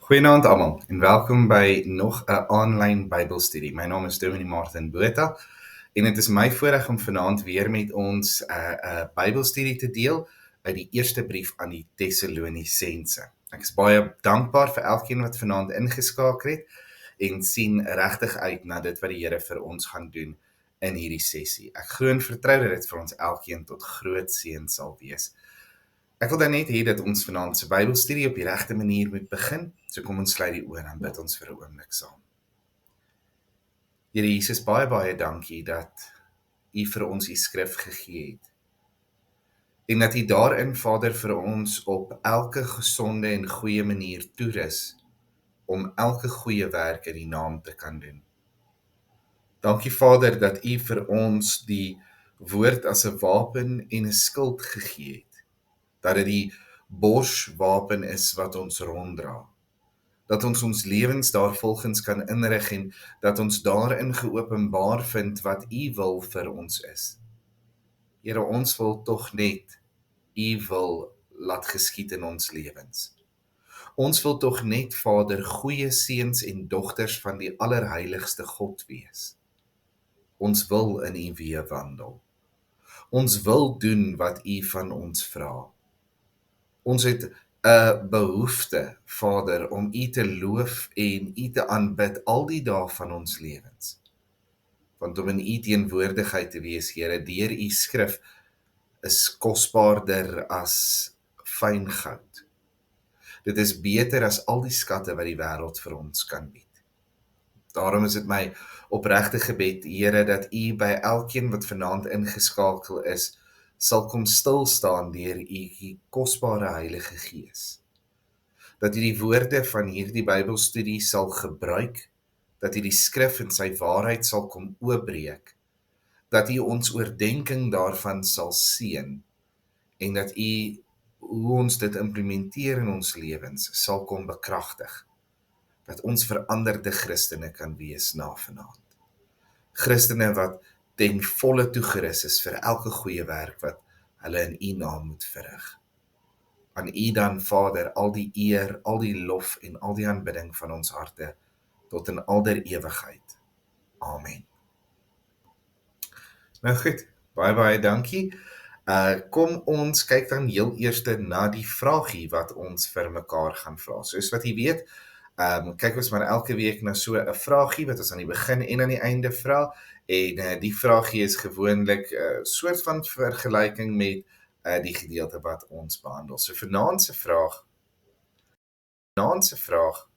Goeienaand almal en welkom by nog 'n aanlyn Bybelstudie. My naam is Dominee Martin Botha en dit is my voorreg om vanaand weer met ons 'n Bybelstudie te deel uit die eerste brief aan die Tessalonisense. Ek is baie dankbaar vir elkeen wat vanaand ingeskakel het en sien regtig uit na dit wat die Here vir ons gaan doen in hierdie sessie. Ek glo en vertrou dat dit vir ons elkeen tot groot seën sal wees. Ek wil dan net hê dat ons vanaand se Bybelstudie op die regte manier moet begin. So kom ons sluit die oë en bid ons vir 'n oomblik saam. Here Jesus, baie dankie dat U vir ons U skrif gegee het. En dat U daarin, Vader, vir ons op elke gesonde en goeie manier toerus om elke goeie werk in U naam te kan doen. Dankie Vader dat U vir ons die woord as 'n wapen en 'n skild gegee het. Dat dit die borswapen is wat ons ronddra. Dat ons lewens daarvolgens kan inrig en dat ons daarin geopenbaar vind wat U wil vir ons is. Here, ons wil tog net U wil laat geskied in ons lewens. Ons wil tog net, Vader, goeie seuns en dogters van die allerheiligste God wees. Ons wil in U weë wandel. Ons wil doen wat U van ons vra. Ons het 'n behoefte, Vader, om U te loof en U te aanbid al die dae van ons lewens. Want om in U teenwoordigheid te wees, Here, deur U skrif, is kosbaarder as fyn goud. Dit is beter as al die skatte wat die wêreld vir ons kan bied. Daarom is dit my opregte gebed, Here, dat U by elkeen wat vanaand ingeskakel is, sal kom stil staan deur U kosbare Heilige Gees. Dat U die woorde van hierdie Bybelstudie sal gebruik, dat U die skrif en sy waarheid sal kom oopbreek, dat U ons oordeenking daarvan sal seën, en dat U, hoe ons dit implementeer in ons lewens, sal kom bekragtig, dat ons veranderde Christene kan wees na vanaand. Christene wat ten volle toegerus is vir elke goeie werk wat hulle in U naam moet verrig. Aan U dan, Vader, al die eer, al die lof en al die aanbidding van ons harte tot in alder ewigheid. Amen. Nou goed, baie dankie. Kom ons kyk dan heel eers na die vraagie wat ons vir mekaar gaan vra. Soos wat jy weet, kyk ons maar elke week na so 'n vraagie wat ons aan die begin en aan die einde vra. En die vraagie is gewoonlik 'n soort van vergelyking met die gedeelte wat ons behandel. So vanaand se vraag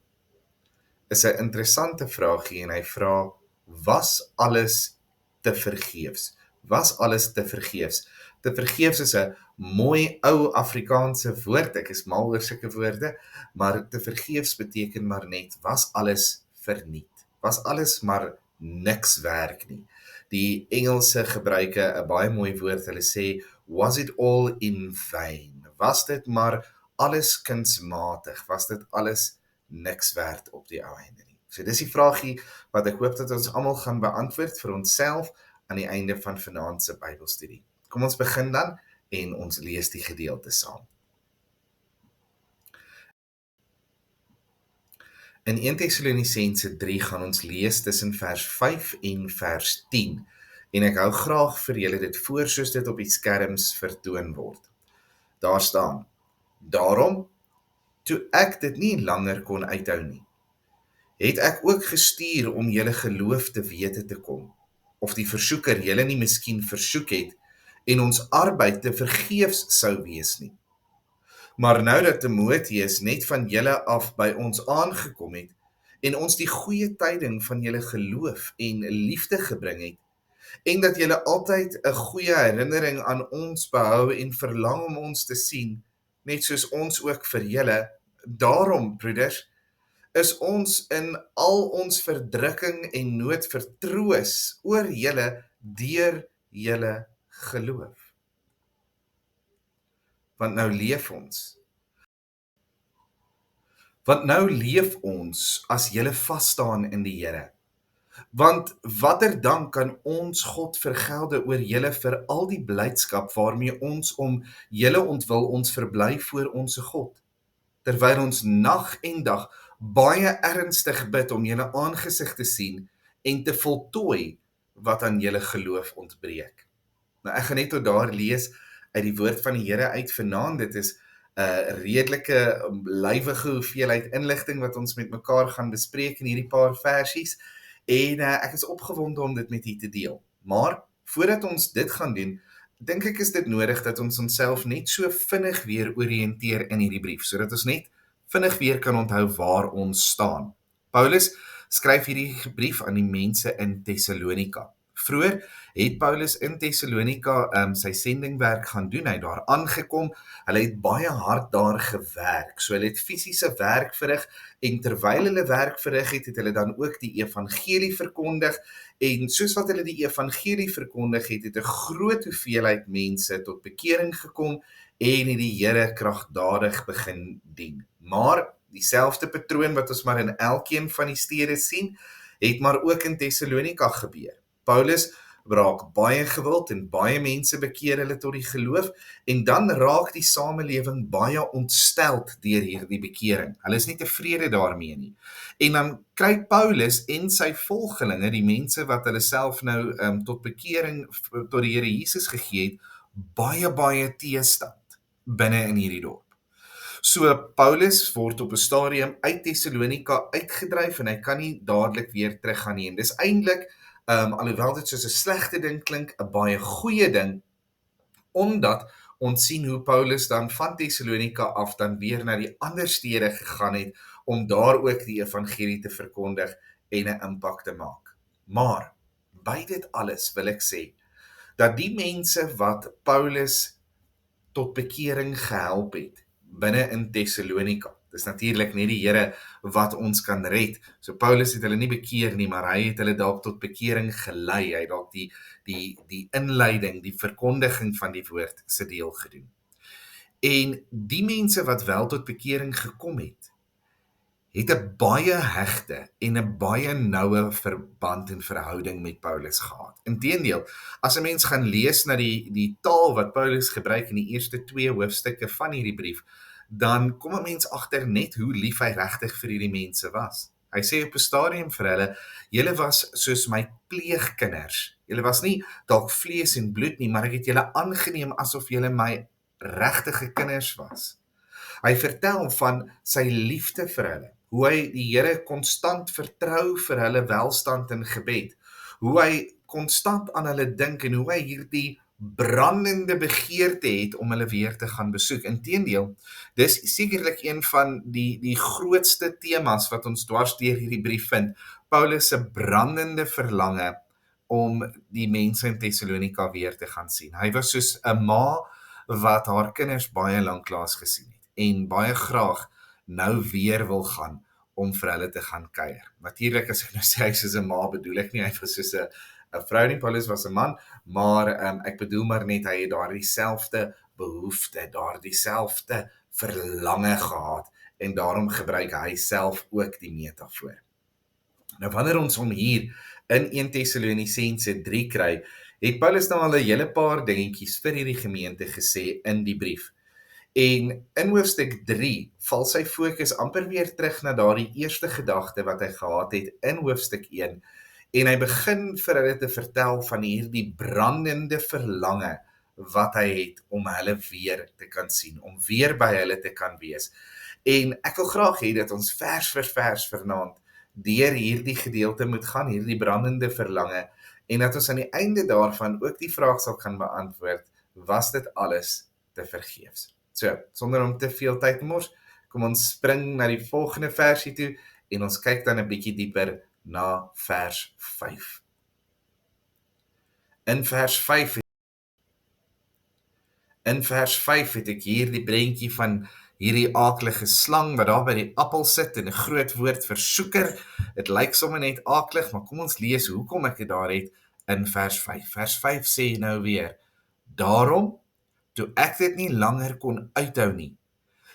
is 'n interessante vraagie en hy vra: was alles te vergeefs? Was alles te vergeefs? Te vergeefs is 'n mooi ou Afrikaanse woord, ek is mal oor sulke woorde, maar te vergeefs beteken maar net, was alles verniet? Was alles maar niks werk nie? Die Engelse gebruik 'n baie mooi woord, hulle sê, was it all in vain? Was dit maar alles kunsmatig? Was dit alles niks werd op die ou einde nie? So dis die vraagie wat ek hoop dat ons almal gaan beantwoord vir onsself aan die einde van vanaand se Bybelstudie. Kom ons begin dan en ons lees die gedeelte saam. In 1 Tessalonisense 3 gaan ons lees tussen vers 5 en vers 10 en ek hou graag vir julle dit voor soos dit op die skerms vertoon word. Daar staan: daarom, toe ek dit nie langer kon uithou nie, het ek ook gestuur om julle geloof te wete te kom, of die versoeker julle nie miskien versoek het en ons arbeid te vergeefs sou wees nie. Maar nou dat Timoteus net van julle af by ons aangekom het en ons die goeie tyding van julle geloof en liefde gebring het, en dat julle altyd 'n goeie herinnering aan ons behou en verlang om ons te sien, net soos ons ook vir julle, daarom, broeders, is ons in al ons verdrukking en nood vertroos oor julle deur julle geloof. Want nou leef ons as julle vasstaan in die Here. Want watter dank kan ons God vergelde oor julle vir al die blydskap waarmee ons om julle ontwil ons verbly voor onsse God, terwyl ons nag en dag baie ernstig bid om julle aangesig te sien en te voltooi wat aan julle geloof ontbreek. Nou ek gaan net tot daar lees uit die woord van die Here uit vanaand. Dit is 'n redelike lywige hoeveelheid inligting wat ons met mekaar gaan bespreek in hierdie paar versies en ek is opgewonde om dit met u te deel. Maar voordat ons dit gaan doen, dink ek is dit nodig dat ons onsself net so vinnig weer oriënteer in hierdie brief, sodat ons net vinnig weer kan onthou waar ons staan. Paulus skryf hierdie brief aan die mense in Thessalonika. Vroeger het Paulus in Thessalonika sy sendingwerk gaan doen. Hy het daar aangekom. Hulle het baie hard daar gewerk. So hulle het fisiese werk verrig en terwyl hulle werk verrig het hulle dan ook die evangelie verkondig en soos wat hulle die evangelie verkondig het 'n groot hoeveelheid mense tot bekering gekom en het die Here kragtadig begin dien. Maar dieselfde patroon wat ons maar in elkeen van die stede sien, het maar ook in Thessalonika gebeur. Paulus raak baie gewild en baie mense bekeer hulle tot die geloof en dan raak die samelewing baie ontsteld deur hierdie bekering. Hulle is nie tevrede daarmee nie. En dan kry Paulus en sy volgelinge, die mense wat hulle self nou tot bekering tot die Here Jesus gegee het, baie teestand binne in hierdie dorp. So Paulus word op 'n stadium uit Thessalonika uitgedryf en hy kan nie dadelik weer teruggaan nie. En dis eintlik alhoewel dit soos 'n slegte ding klink, 'n baie goeie ding, omdat ons sien hoe Paulus dan van Thessalonika af dan weer na die ander stede gegaan het, om daar ook die evangelie te verkondig en 'n impak te maak. Maar, by dit alles wil ek sê, dat die mense wat Paulus tot bekering gehelp het, binne in Thessalonika. Dis natuurlik nie die Here wat ons kan red. So Paulus het hulle nie bekeer nie, maar hy het hulle dalk tot bekering gelei. Hy het dalk die inleiding, die verkondiging van die woord se deel gedoen. En die mense wat wel tot bekering gekom het 'n baie hegte en 'n baie noue verband en verhouding met Paulus gehad. Inteendeel, as 'n mens gaan lees na die taal wat Paulus gebruik in die eerste 2 hoofstukke van hierdie brief, dan kom 'n mens agter net hoe lief hy regtig vir hierdie mense was. Hy sê op 'n stadium vir hulle, julle was soos my pleegkinders. Julle was nie dalk vlees en bloed nie, maar ek het julle aangeneem asof julle my regtige kinders was. Hy vertel van sy liefde vir hulle, hoe hy die Here konstant vertrou vir hulle welstand in gebed, hoe hy konstant aan hulle dink en hoe hy hierdie brandende begeerte het om hulle weer te gaan besoek. Inteendeel, dis sekerlik een van die grootste temas wat ons dwars deur hierdie brief vind, Paulus se brandende verlange om die mense in Thessalonika weer te gaan sien. Hy was soos 'n ma wat haar kinders baie lanklaas gesien het en baie graag nou weer wil gaan om vir hulle te gaan kuier. Natuurlik as ek nou sê hy soos 'n ma, bedoel ek nie hy was soos 'n vrou nie, Paulus was 'n man, maar ek bedoel maar net hy het daardie selfde behoefte, daardie selfde verlange gehad en daarom gebruik hy self ook die metafoor. Nou wanneer ons hom hier in 1 Tessalonisense 3 kry, het Paulus nou al 'n hele paar dingetjies vir hierdie gemeente gesê in die brief. En in hoofstuk 3 val sy fokus amper weer terug na daardie eerste gedagte wat hy gehad het in hoofstuk 1 en hy begin vir hulle te vertel van hierdie brandende verlange wat hy het om hulle weer te kan sien, om weer by hulle te kan wees. En ek wil graag hê dat ons vers vir vers vanaand deur hierdie gedeelte moet gaan, hierdie brandende verlange, en dat ons aan die einde daarvan ook die vraag sal kan beantwoord, was dit alles te vergeefs? So, sonder om te veel tyd te mors, kom ons spring na die volgende versie toe en ons kyk dan 'n bietjie dieper na vers 5. In vers 5 het ek hier die prentjie van hierdie aaklige slang wat daar by die appel sit en 'n groot woord versoeker. Dit lyk sommer net aaklig, maar kom ons lees hoekom ek dit daar het in vers 5. Vers 5 sê nou weer, daarom, toe ek dit nie langer kon uithou nie,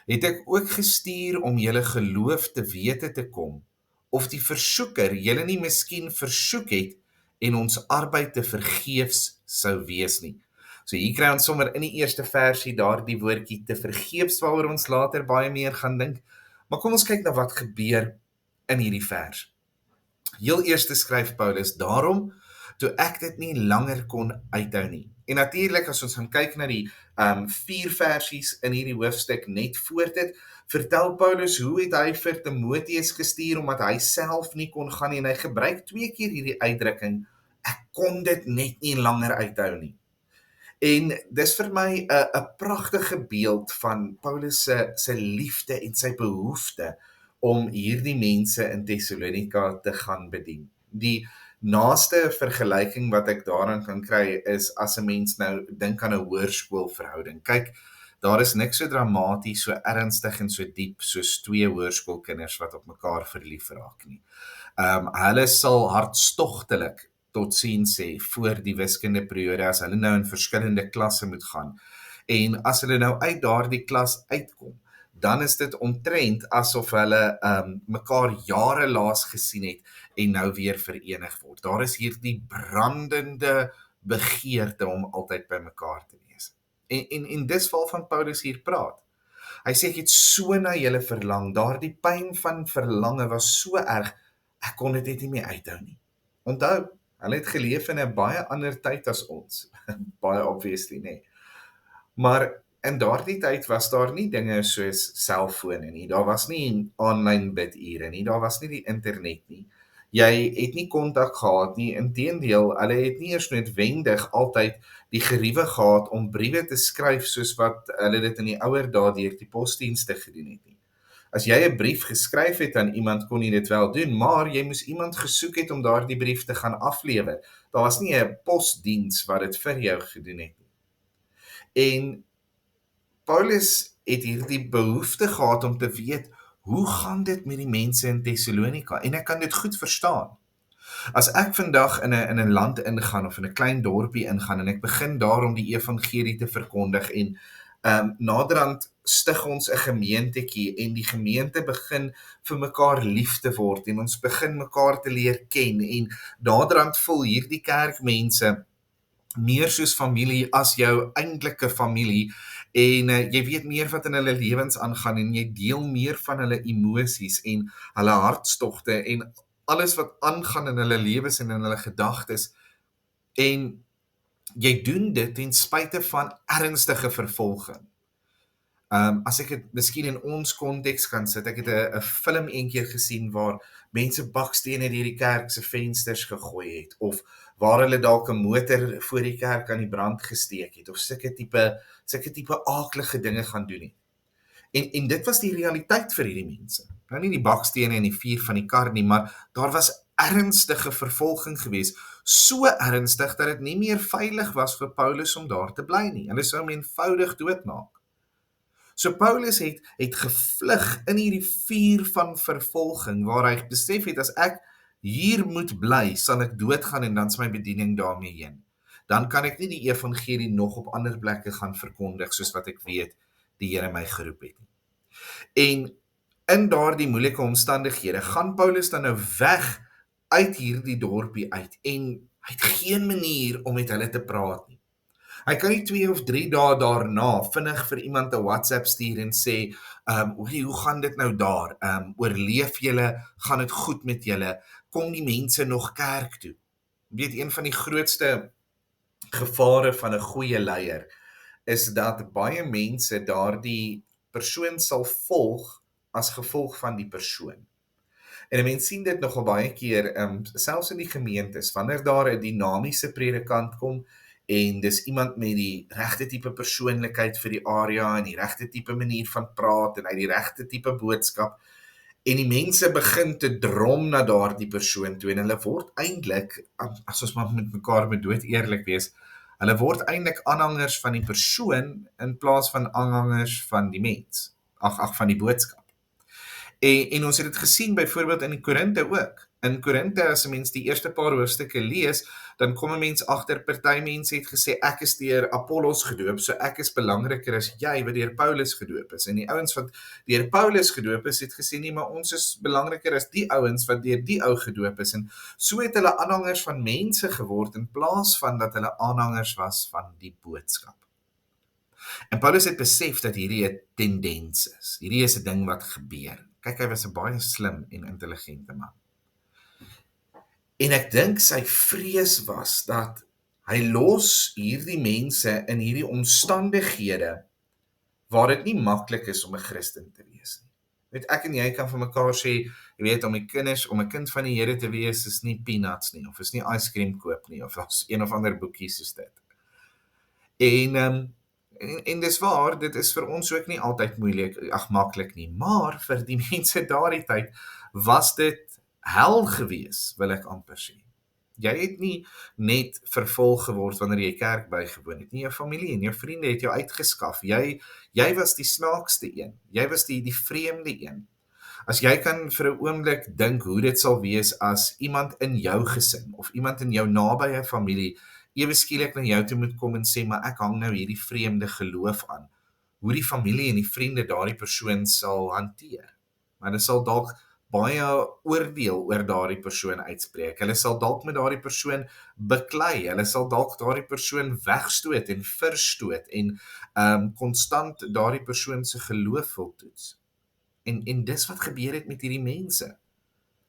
het ek ook gestuur om julle geloof te wete te kom, of die versoeker julle nie miskien versoek het en ons arbeid te vergeefs sou wees nie. So hier kry ons sommer in die eerste versie daar die woordjie te vergeefs waaroor ons later baie meer gaan dink, Maar kom ons kyk na wat gebeur in hierdie vers. Heel eers skryf Paulus, daarom, toe ek dit nie langer kon uithou nie. En natuurlik, as ons gaan kyk na die 4 versies in hierdie hoofstuk net voor dit, vertel Paulus hoe het hy vir Timoteus gestuur, omdat hy self nie kon gaan nie, en hy gebruik 2 keer hierdie uitdrukking, ek kon dit net nie langer uithou nie. En dis vir my 'n pragtige beeld van Paulus se liefde en sy behoefte om hierdie mense in Tessalonika te gaan bedien. Die naaste vergelyking wat ek daaraan kan kry is as 'n mens nou dink aan 'n hoërskoolverhouding. Kyk, daar is niks so dramaties, so ernstig en so diep soos 2 hoërskoolkinders wat op mekaar verlief raak nie. Hulle sal hartstogtelik totsiens sê voor die wiskundeperiode as hulle nou in verskillende klasse moet gaan. En as hulle nou uit daardie klas uitkom, dan is dit omtrent asof hulle mekaar jare laas gesien het en nou weer verenig word. Daar is hierdie brandende begeerte om altyd by mekaar te wees. En dis waarvan Paulus hier praat. Hy sê ek het so na julle verlang, daardie pyn van verlange was so erg, ek kon dit net nie meer uithou nie. Onthou, hulle het geleef in 'n baie ander tyd as ons, baie obviously nie. Maar in daardie tyd was daar nie dinge soos selfone nie, daar was nie online bidure nie, daar was nie die internet nie. Jy het nie kontak gehad nie, inteendeel, hulle het nie eers noodwendig altyd die geriewe gehad om briewe te skryf soos wat hulle dit in die ouer dae deur die posdienste gedoen het nie. As jy 'n brief geskryf het aan iemand, kon jy dit wel doen, maar jy moes iemand gesoek het om daardie brief te gaan aflewer. Daar was nie 'n posdiens wat dit vir jou gedoen het nie. En Paulus het hierdie behoefte gehad om te weet, hoe gaan dit met die mense in Tessalonika? En ek kan dit goed verstaan. As ek vandag in 'n land ingaan of in 'n klein dorpie ingaan en ek begin daar om die evangelie te verkondig en naderhand stig ons 'n gemeentetjie en die gemeente begin vir mekaar lief te word en ons begin mekaar te leer ken en naderhand voel hierdie kerkmense meer soos familie as jou eintlike familie en jy weet meer wat in hulle lewens aangaan en jy deel meer van hulle emosies en hulle hartstogte en alles wat aangaan in hulle lewens en in hulle gedagtes en jy doen dit ten spyte van ernstige vervolging. As ek het miskien in ons konteks kan sit, ek het 'n film eendag gesien waar mense bakstene deur die kerk se vensters gegooi het of waar hulle dalk 'n motor voor die kerk aan die brand gesteek het of sulke tipe aaklige dinge gaan doen het. En dit was die realiteit vir hierdie mense. Nou nie die bakstene en die vuur van die kar nie, maar daar was ernstige vervolging gewees, so ernstig dat dit nie meer veilig was vir Paulus om daar te bly nie. Hulle sou hom eenvoudig doodmaak. So Paulus het gevlug in hierdie vuur van vervolging, waar hy besef het, as ek hier moet bly, sal ek doodgaan en dan is my bediening daarmee heen. Dan kan ek nie die evangelie nog op ander plekke gaan verkondig, soos wat ek weet die Here my geroep het nie. En in daardie moeilike omstandighede, gaan Paulus dan nou weg uit hierdie dorpie uit, en hy het geen manier om met hulle te praat nie. Hy kan nie 2 of 3 dae daarna vinnig vir iemand 'n WhatsApp stuur en sê, hoe gaan dit nou daar? Oorleef julle? Gaan dit goed met julle? Kom die mense nog kerk toe? Weet, een van die grootste gevare van 'n goeie leier is dat baie mense daardie persoon sal volg as gevolg van die persoon. En 'n mens sien dit nogal baie keer, selfs in die gemeentes, wanneer daar 'n dinamiese predikant kom, en dis iemand met die regte tipe persoonlikheid vir die area, en die regte tipe manier van praat, en hy die regte tipe boodskap, en die mense begin te drom na daardie persoon toe, en hulle word eintlik, as ons maar met mekaar moet dood eerlik wees, hulle word eintlik aanhangers van die persoon, in plaas van aanhangers van die mens, van die boodskap. En ons het dit gesien byvoorbeeld in die Korinte ook. In Korinte, as 'n mens die eerste paar hoofstukke lees, dan kom 'n mens agter, party mense het gesê, ek is deur Apollos gedoop, so ek is belangriker as jy wat deur Paulus gedoop is. En die ouens wat deur Paulus gedoop is, het gesê, nee, maar ons is belangriker as die ouens wat deur die ou gedoop is. En so het hulle aanhangers van mense geword, in plaas van dat hulle aanhangers was van die boodskap. En Paulus het besef dat hierdie 'n tendens is. Hierdie is 'n ding wat gebeur. Kyk, hy was 'n baie slim en intelligente man. En ek dink sy vrees was dat hy los hierdie mense in hierdie omstandighede waar dit nie maklik is om 'n Christen te wees nie. Weet, ek en jy kan vir mekaar sê, jy weet, om 'n kind van die Here te wees is nie peanuts nie, of is nie ice cream koop nie, of daar's een of ander boekie soos dit. En dis waar, dit is vir ons ook nie altyd maklik nie, maar vir die mense daardie tyd was dit hel gewees, wil ek amper sê. Jy het nie net vervolg geword wanneer jy kerk bygewoon het nie, jou familie en jou vriende het jou uitgeskaf. Jy was die snaakste een. Jy was die vreemde een. As jy kan vir 'n oomblik dink hoe dit sal wees as iemand in jou gesin of iemand in jou nabye familie ewe skielik na jou toe moet kom en sê, maar ek hang nou hierdie vreemde geloof aan, hoe die familie en die vriende daardie persoon sal hanteer. Maar hulle sal dalk baie oordeel oor daardie persoon uitspreek. Hulle sal dalk met daardie persoon beklei. Hulle sal dalk daardie persoon wegstoot en verstoot en konstant daardie persoon se geloof wil toets. En dis wat gebeur het met hierdie mense.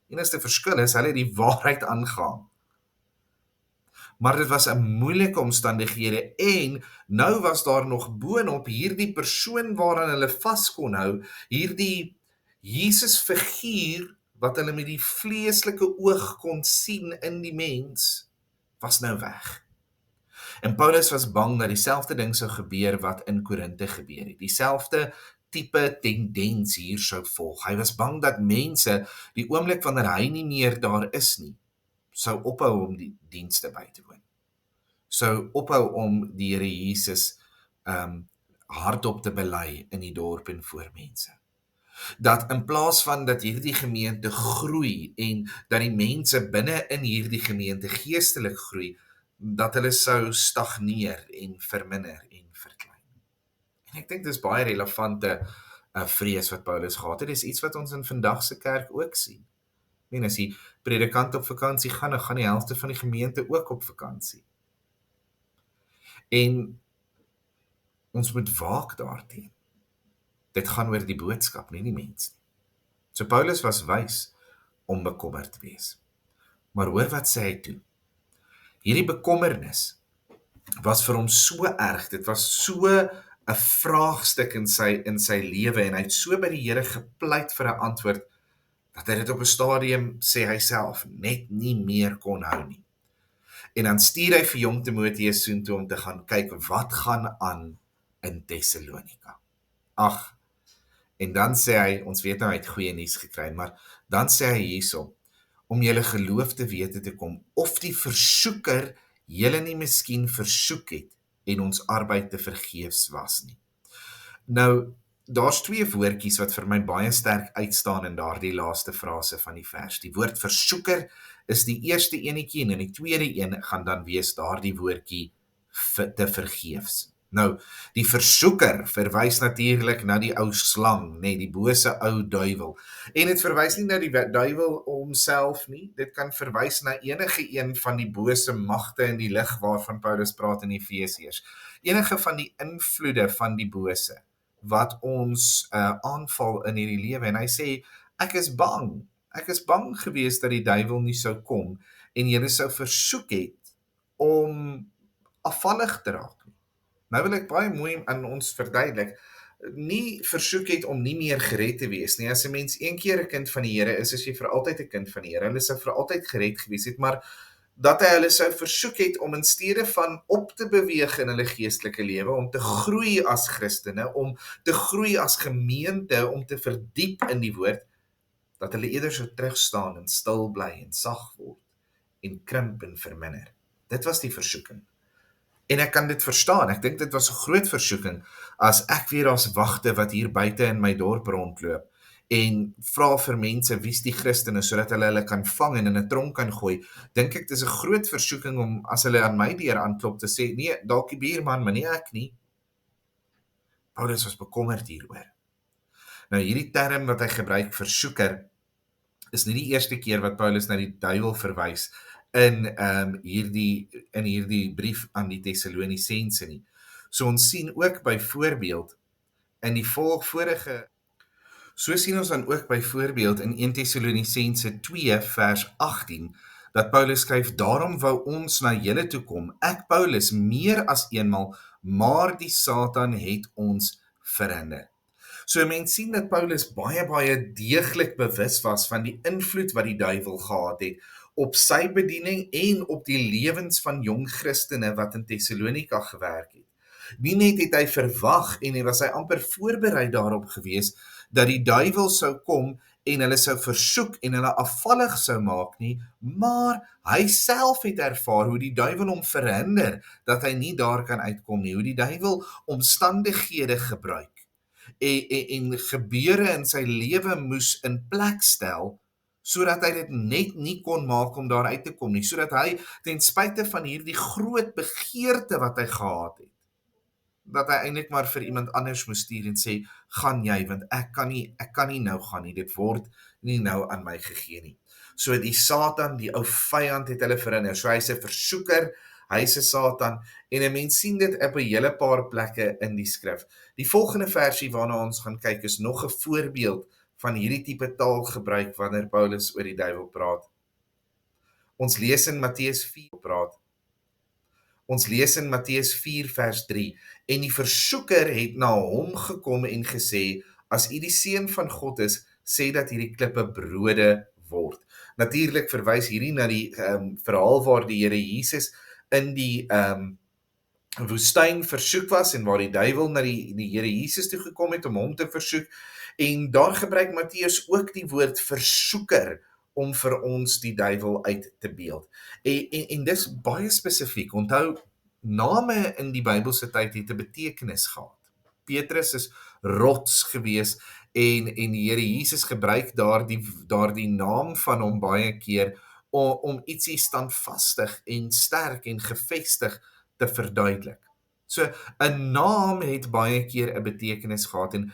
Enigste verskil is hulle het die waarheid aangehang. Maar dit was 'n moeilike omstandighede en nou was daar nog boonop hierdie persoon waaraan hulle vas kon hou, hierdie Jesus figuur wat hulle met die vleeslike oog kon sien in die mens, was nou weg. En Paulus was bang dat dieselfde ding sou gebeur wat in Korinthe gebeur het. Dieselfde tipe tendens hier sou volg. Hy was bang dat mense die oomblik wanneer hy nie meer daar is nie, sou ophou om die dienste by te woon. Sou ophou om die Here Jesus hardop te bely in die dorp en voor mense. Dat in plaas van dat hierdie gemeente groei en dat die mense binne in hierdie gemeente geestelik groei, dat hulle sou stagneer en verminder en verklein. En ek dink dis baie relevante vrees wat Paulus gehad het. Dis iets wat ons in vandag se kerk ook sien. En as die predikant op vakansie gaan, dan gaan die helfte van die gemeente ook op vakansie. En ons moet waak daarteen. Dit gaan oor die boodskap, nie die mens nie. So Paulus was wys om bekommerd te wees. Maar hoor wat sê hy toe? Hierdie bekommernis was vir hom so erg, dit was so 'n vraagstuk in sy lewe en hy het so by die Here gepleit vir 'n antwoord, dat hy dit op 'n stadium, sê hy self, net nie meer kon hou nie. En dan stuur hy vir jong Timoteus soontoe om te gaan kyk wat gaan aan in Thessalonika. Ag, en dan sê hy, ons weet nou hy het goeie nuus gekry, maar dan sê hy hierso, om julle geloof te wete te kom, of die versoeker julle nie miskien versoek het en ons arbeid te vergeefs was nie. Nou, daar's twee woordjies wat vir my baie sterk uitstaan in daardie laaste frase van die vers. Die woord versoeker is die eerste enetjie en in die tweede een gaan dan wees daardie woordjie te vergeefs. Nou, die versoeker verwys natuurlik na die ou slang, die bose ou duiwel. En dit verwys nie na die duiwel homself nie, dit kan verwys na enige een van die bose magte in die lig waarvan Paulus praat in Efesiërs. Enige van die invloede van die bose wat ons aanval in hierdie lewe. En hy sê, ek is bang gewees dat die duiwel nie sou kom en julle sou versoek het om afvallig te raak. Nou wil ek baie mooi aan ons verduidelik, nie versoek het om nie meer gered te wees nie. As 'n mens een keer 'n kind van die Here is jy vir altyd 'n kind van die Here. Hulle sou vir altyd gered gewees het, maar dat hy hulle sou versoek het om in steede van op te beweeg in hulle geestelike lewe, om te groei as Christene, om te groei as gemeente, om te verdiep in die woord, dat hulle eerder sou terugstaan en stil bly en sag word en krimp en verminder. Dit was die versoeking. En ek kan dit verstaan, ek dink dit was 'n groot versoeking, as ek weer as wagte wat hier buite in my dorp rondloop, en vra vir mense wie's die Christene, sodat hulle kan vang en in 'n tronk kan gooi, dink ek dis 'n groot versoeking om, as hulle aan my deur aanklop, te sê, nee, dalk die buurman, maar nie ek nie. Paulus was bekommerd hieroor. Nou hierdie term wat hy gebruik, versoeker, is nie die eerste keer wat Paulus na die duiwel verwys, in hierdie brief aan die Thessalonisense nie. So ons sien ook byvoorbeeld in die vorige So sien ons dan ook byvoorbeeld in 1 Tessalonisense 2 vers 18, dat Paulus skryf, daarom wou ons na julle toe kom, ek Paulus, meer as eenmal, maar die Satan het ons verhinder. So mens sien dat Paulus baie deeglik bewus was van die invloed wat die duiwel gehad het op sy bediening en op die lewens van jong Christene wat in Thessalonika gewerk het. Nie net het hy verwag en was hy amper voorberei daarop gewees dat die duiwel sou kom en hulle sou versoek en hulle afvallig sou maak nie, maar hy self het ervaar hoe die duiwel hom verhinder dat hy nie daar kan uitkom nie, hoe die duiwel omstandighede gebruik en gebeure in sy lewe moes in plek stel, sodat hy dit net nie kon maak om daar uit te kom nie, sodat hy ten spyte van hierdie groot begeerte wat hy gehad het, dat hy eintlik maar vir iemand anders moes stuur en sê, gaan jy, want ek kan nie nou gaan nie, dit word nie nou aan my gegee nie. So die Satan, die ou vyand het hulle verhinder, so hy is 'n versoeker, hy is 'n Satan, en 'n mens sien dit op 'n hele paar plekke in die skrif. Die volgende versie waarna ons gaan kyk is nog 'n voorbeeld van hierdie tipe taalgebruik wanneer Paulus oor die duiwel praat. Ons lees in Matteus 4 Ons lees in Matteus 4 vers 3, en die versoeker het na hom gekom en gesê, as u die seun van God is, sê dat hierdie klippe brode word. Natuurlik verwys hierdie na die verhaal waar die Here Jesus in die woestyn versoek was en waar die duiwel na die Here Jesus toe gekom het om hom te versoek. En daar gebruik Matteus ook die woord versoeker om vir ons die duiwel uit te beeld. En dis baie spesifiek. Onthou, name in die Bybelse tyd het 'n betekenis gehad. Petrus is rots gewees en die Here Jesus gebruik daardie naam van hom baie keer om ietsie standvastig en sterk en gefestig te verduidelik. So 'n naam het baie keer 'n betekenis gehad en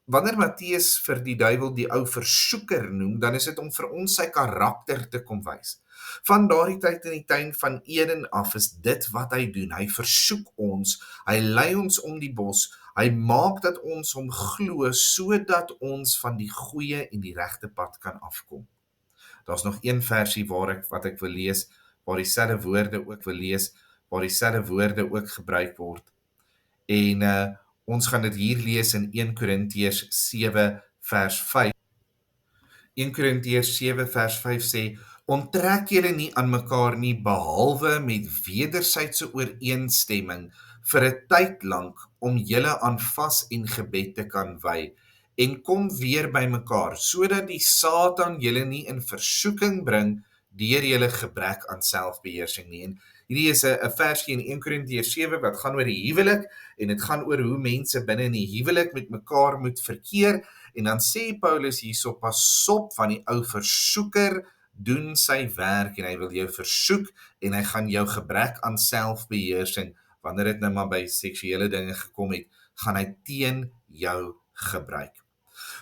wanneer Matteus vir die duiwel die ou versoeker noem, dan is dit om vir ons sy karakter te kom wys. Van daardie tyd in die tuin van Eden af is dit wat hy doen. Hy versoek ons, hy lei ons om die bos, hy maak dat ons hom glo sodat ons van die goeie en die regte pad kan afkom. Daar's nog een versie wat ek wil lees, waar dieselfde woorde ook gebruik word. En ons gaan dit hier lees in 1 Korintiërs 7 vers 5. 1 Korintiërs 7 vers 5 sê, onttrek julle nie aan mekaar nie, behalwe met wederwysige ooreenstemming vir 'n tyd lank om julle aan vas en gebed te kan wy, en kom weer by mekaar, sodat die Satan julle nie in versoeking bring deur julle gebrek aan selfbeheersing nie. En hierdie is 'n versie in 1 Korintiërs 7 wat gaan oor die huwelik, en dit gaan oor hoe mense binne in die huwelik met mekaar moet verkeer. En dan sê Paulus hierso, pas op, van die ou versoeker doen sy werk en hy wil jou versoek en hy gaan jou gebrek aan selfbeheersing, wanneer dit nou maar by seksuele dinge gekom het, gaan hy teen jou gebruik.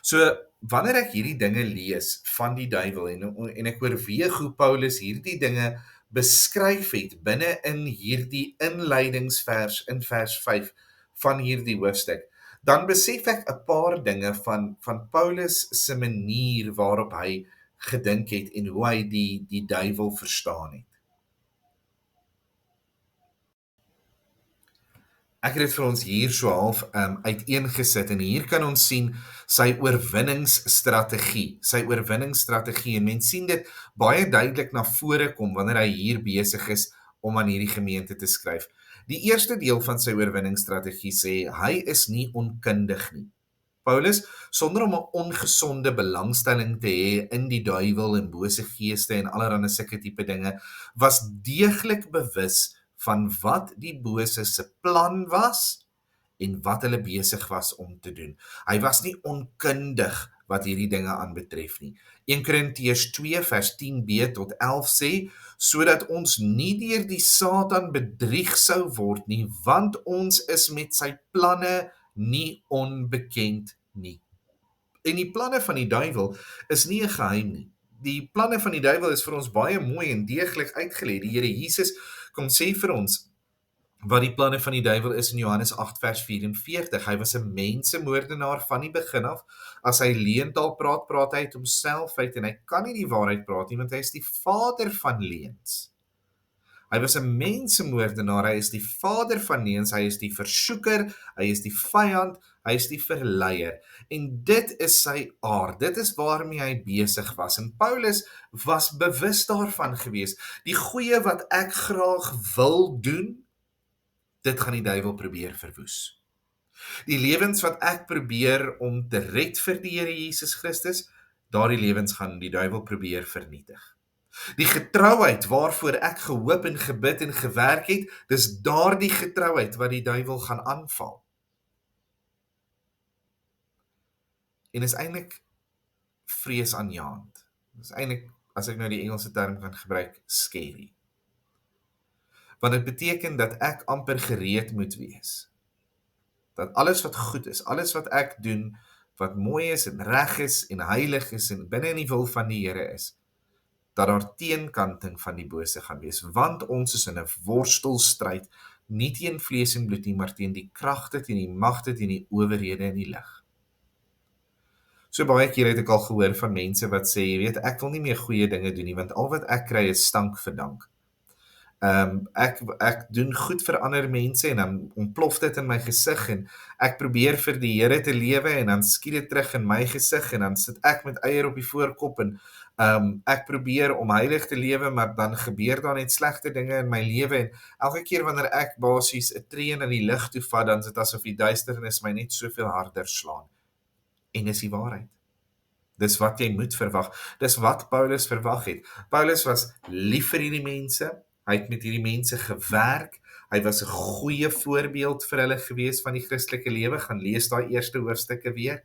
So wanneer ek hierdie dinge lees van die duiwel en ek oorweeg hoe Paulus hierdie dinge beskryf het binne in hierdie inleidingsvers in vers 5 van hierdie hoofstuk, dan besef ek 'n paar dinge van Paulus se manier waarop hy gedink het en hoe hy die duiwel verstaan het. Ek het dit vir ons hier so half uiteengesit en hier kan ons sien sy oorwinningsstrategie en mens sien dit baie duidelik na vore kom wanneer hy hier besig is om aan hierdie gemeente te skryf. Die eerste deel van sy oorwinningsstrategie sê, hy is nie onkundig nie. Paulus, sonder om 'n ongesonde belangstelling te hê in die duiwel en bose geeste en allerlei sulke tipe dinge, was deeglik bewus van wat die bose se plan was en wat hulle besig was om te doen. Hy was nie onkundig wat hierdie dinge aanbetref nie. 1 Korintiërs 2 vers 10b tot 11 sê, sodat ons nie deur die Satan bedrieg sou word nie, want ons is met sy planne nie onbekend nie. En die planne van die duiwel is nie 'n geheim nie. Die planne van die duiwel is vir ons baie mooi en deeglik uitgelê. Die Here Jesus kom sê vir ons wat die planne van die duiwel is in Johannes 8 vers 44. Hy was 'n mensemoordenaar van die begin af. As hy leentaal praat, praat hy uit homself uit en hy kan nie die waarheid praat nie, want hy is die vader van leuns. Hy was 'n mensemoordenaar, hy is die vader van leuns, hy is die versoeker, hy is die vyand, hy is die verleier. En dit is sy aard, dit is waarmee hy besig was. En Paulus was bewus daarvan gewees. Die goeie wat ek graag wil doen, dit gaan die duiwel probeer verwoes. Die lewens wat ek probeer om te red vir die Here Jesus Christus, daardie lewens gaan die duiwel probeer vernietig. Die getrouheid waarvoor ek gehoop en gebid en gewerk het, dis daardie getrouheid wat die duiwel gaan aanval. En is eintlik vreesaanjaend. Dis eintlik, as ek nou die Engelse term kan gebruik, scary. Want dit beteken dat ek amper gereed moet wees. Dat alles wat goed is, alles wat ek doen, wat mooi is en reg is en heilig is en binne in die wil van die Here is, dat daar teenkanting van die bose gaan wees, want ons is in 'n worstelstryd, nie teen vlees en bloed nie, maar teen die kragte, teen die magte, teen die owerhede in die lig. So baie keer het ek al gehoor van mense wat sê, jy weet, ek wil nie meer goeie dinge doen nie, want al wat ek kry is stank vir dank. Ek doen goed vir ander mense en dan ontplof dit in my gesig en ek probeer vir die Here te lewe en dan skiet dit terug in my gesig en dan sit ek met eier op die voorkop en ek probeer om heilig te lewe, maar dan gebeur daar net slegte dinge in my lewe en elke keer wanneer ek basies 'n tree in die lug toe vat, dan is dit asof die duisternis my net soveel harder slaan. En dis die waarheid. Dis wat jy moet verwag. Dis wat Paulus verwag het. Paulus was lief vir hierdie mense. Hy het met hierdie mense gewerk. Hy was 'n goeie voorbeeld vir hulle gewees van die Christelike lewe. Gaan lees daai eerste hoofstukke weer.